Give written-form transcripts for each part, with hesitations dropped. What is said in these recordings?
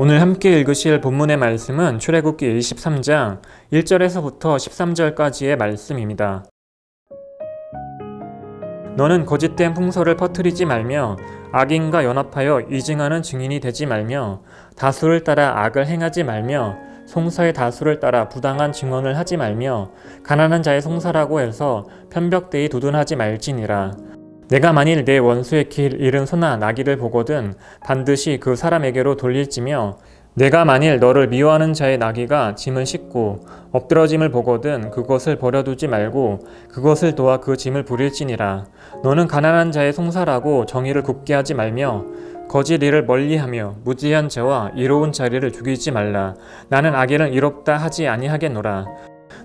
오늘 함께 읽으실 본문의 말씀은 출애굽기 23장 1절에서부터 13절까지의 말씀입니다. 너는 거짓된 풍설을 퍼뜨리지 말며 악인과 연합하여 이증하는 증인이 되지 말며 다수를 따라 악을 행하지 말며 송사의 다수를 따라 부당한 증언을 하지 말며 가난한 자의 송사라고 해서 편벽되이 두둔하지 말지니라. 내가 만일 내 원수의 길 잃은 소나 나귀를 보거든 반드시 그 사람에게로 돌릴지며 내가 만일 너를 미워하는 자의 나귀가 짐을 싣고 엎드러짐을 보거든 그것을 버려두지 말고 그것을 도와 그 짐을 부릴지니라. 너는 가난한 자의 송사라고 정의를 굽게 하지 말며 거짓 일을 멀리하며 무지한 자와 이로운 자리를 죽이지 말라. 나는 악인을 이롭다 하지 아니하겠노라.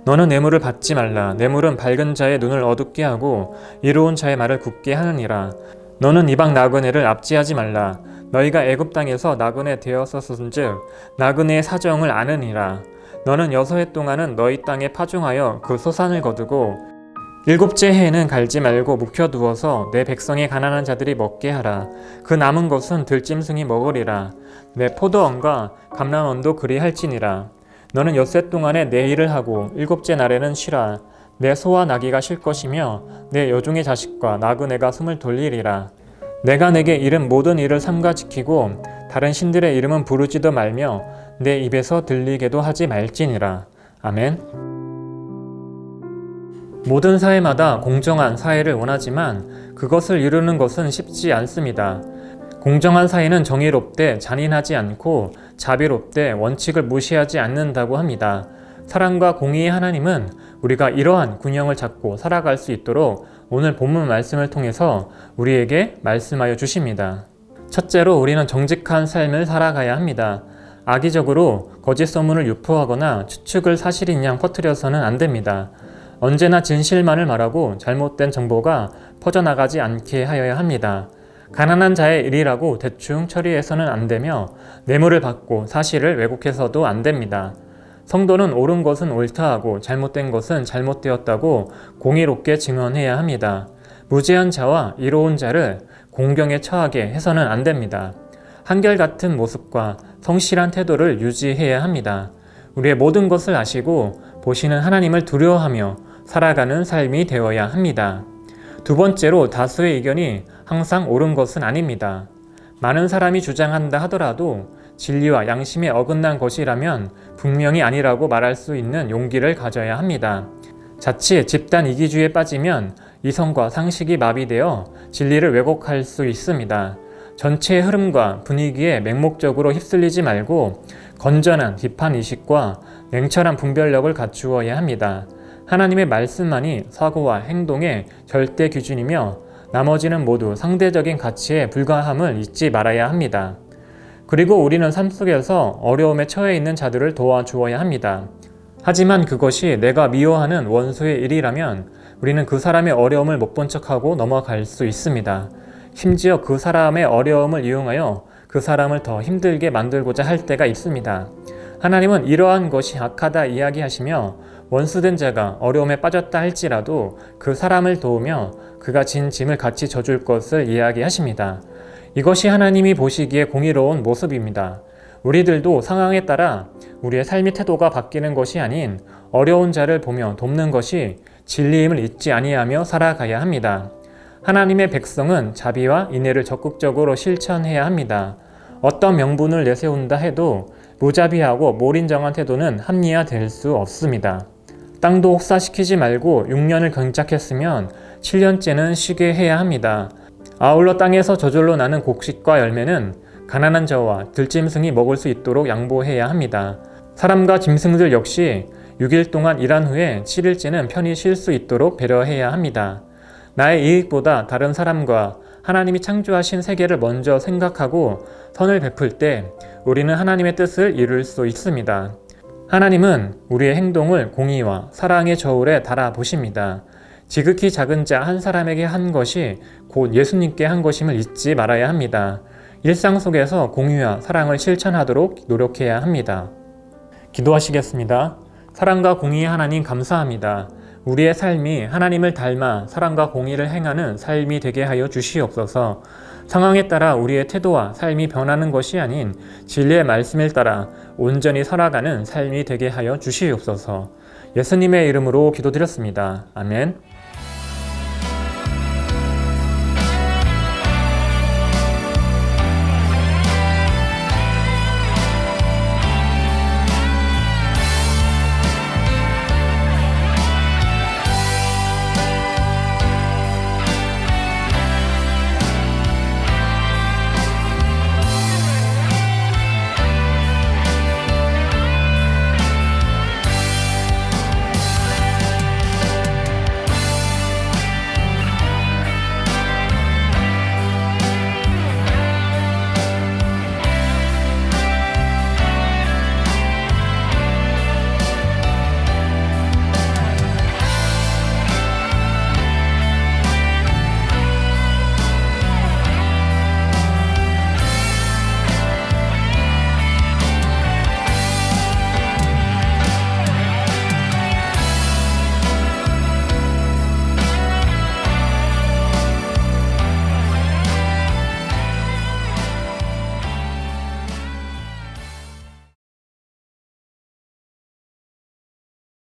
너는 뇌물을 받지 말라. 뇌물은 밝은 자의 눈을 어둡게 하고 이로운 자의 말을 굳게 하느니라. 너는 이방 나그네를 압제하지 말라. 너희가 애굽 땅에서 나그네 되었었은즉 나그네의 사정을 아느니라. 너는 6해 동안은 너희 땅에 파종하여 그 소산을 거두고 7째 해에는 갈지 말고 묵혀두어서 내 백성의 가난한 자들이 먹게 하라. 그 남은 것은 들짐승이 먹으리라. 내 포도원과 감람원도 그리할지니라. 너는 6해 동안에 내 일을 하고 7째 날에는 쉬라. 내 소와 나귀가 쉴 것이며 내 여종의 자식과 나그네가 숨을 돌리리라. 내가 내게 이른 모든 일을 삼가 지키고 다른 신들의 이름은 부르지도 말며 내 입에서 들리게도 하지 말지니라. 아멘. 모든 사회마다 공정한 사회를 원하지만 그것을 이루는 것은 쉽지 않습니다. 공정한 사회는 정의롭되 잔인하지 않고 자비롭되 원칙을 무시하지 않는다고 합니다. 사랑과 공의의 하나님은 우리가 이러한 균형을 잡고 살아갈 수 있도록 오늘 본문 말씀을 통해서 우리에게 말씀하여 주십니다. 첫째로 우리는 정직한 삶을 살아가야 합니다. 악의적으로 거짓 소문을 유포하거나 추측을 사실인 양 퍼뜨려서는 안 됩니다. 언제나 진실만을 말하고 잘못된 정보가 퍼져나가지 않게 하여야 합니다. 가난한 자의 일이라고 대충 처리해서는 안 되며 뇌물을 받고 사실을 왜곡해서도 안 됩니다. 성도는 옳은 것은 옳다 하고 잘못된 것은 잘못되었다고 공의롭게 증언해야 합니다. 무죄한 자와 이로운 자를 공경에 처하게 해서는 안 됩니다. 한결같은 모습과 성실한 태도를 유지해야 합니다. 우리의 모든 것을 아시고 보시는 하나님을 두려워하며 살아가는 삶이 되어야 합니다. 두 번째로 다수의 의견이 항상 옳은 것은 아닙니다. 많은 사람이 주장한다 하더라도 진리와 양심에 어긋난 것이라면 분명히 아니라고 말할 수 있는 용기를 가져야 합니다. 자칫 집단 이기주의에 빠지면 이성과 상식이 마비되어 진리를 왜곡할 수 있습니다. 전체의 흐름과 분위기에 맹목적으로 휩쓸리지 말고 건전한 비판의식과 냉철한 분별력을 갖추어야 합니다. 하나님의 말씀만이 사고와 행동의 절대 기준이며 나머지는 모두 상대적인 가치에 불과함을 잊지 말아야 합니다. 그리고 우리는 삶 속에서 어려움에 처해 있는 자들을 도와주어야 합니다. 하지만 그것이 내가 미워하는 원수의 일이라면 우리는 그 사람의 어려움을 못 본 척하고 넘어갈 수 있습니다. 심지어 그 사람의 어려움을 이용하여 그 사람을 더 힘들게 만들고자 할 때가 있습니다. 하나님은 이러한 것이 악하다 이야기하시며 원수된 자가 어려움에 빠졌다 할지라도 그 사람을 도우며 그가 진 짐을 같이 져줄 것을 이야기하십니다. 이것이 하나님이 보시기에 공의로운 모습입니다. 우리들도 상황에 따라 우리의 삶의 태도가 바뀌는 것이 아닌 어려운 자를 보며 돕는 것이 진리임을 잊지 아니하며 살아가야 합니다. 하나님의 백성은 자비와 인애를 적극적으로 실천해야 합니다. 어떤 명분을 내세운다 해도 무자비하고 몰인정한 태도는 합리화될 수 없습니다. 땅도 혹사시키지 말고 6년을 경작했으면 7년째는 쉬게 해야 합니다. 아울러 땅에서 저절로 나는 곡식과 열매는 가난한 자와 들짐승이 먹을 수 있도록 양보해야 합니다. 사람과 짐승들 역시 6일 동안 일한 후에 7일째는 편히 쉴 수 있도록 배려해야 합니다. 나의 이익보다 다른 사람과 하나님이 창조하신 세계를 먼저 생각하고 선을 베풀 때 우리는 하나님의 뜻을 이룰 수 있습니다. 하나님은 우리의 행동을 공의와 사랑의 저울에 달아보십니다. 지극히 작은 자 한 사람에게 한 것이 곧 예수님께 한 것임을 잊지 말아야 합니다. 일상 속에서 공의와 사랑을 실천하도록 노력해야 합니다. 기도하시겠습니다. 사랑과 공의의 하나님 감사합니다. 우리의 삶이 하나님을 닮아 사랑과 공의를 행하는 삶이 되게 하여 주시옵소서. 상황에 따라 우리의 태도와 삶이 변하는 것이 아닌 진리의 말씀을 따라 온전히 살아가는 삶이 되게 하여 주시옵소서. 예수님의 이름으로 기도드렸습니다. 아멘.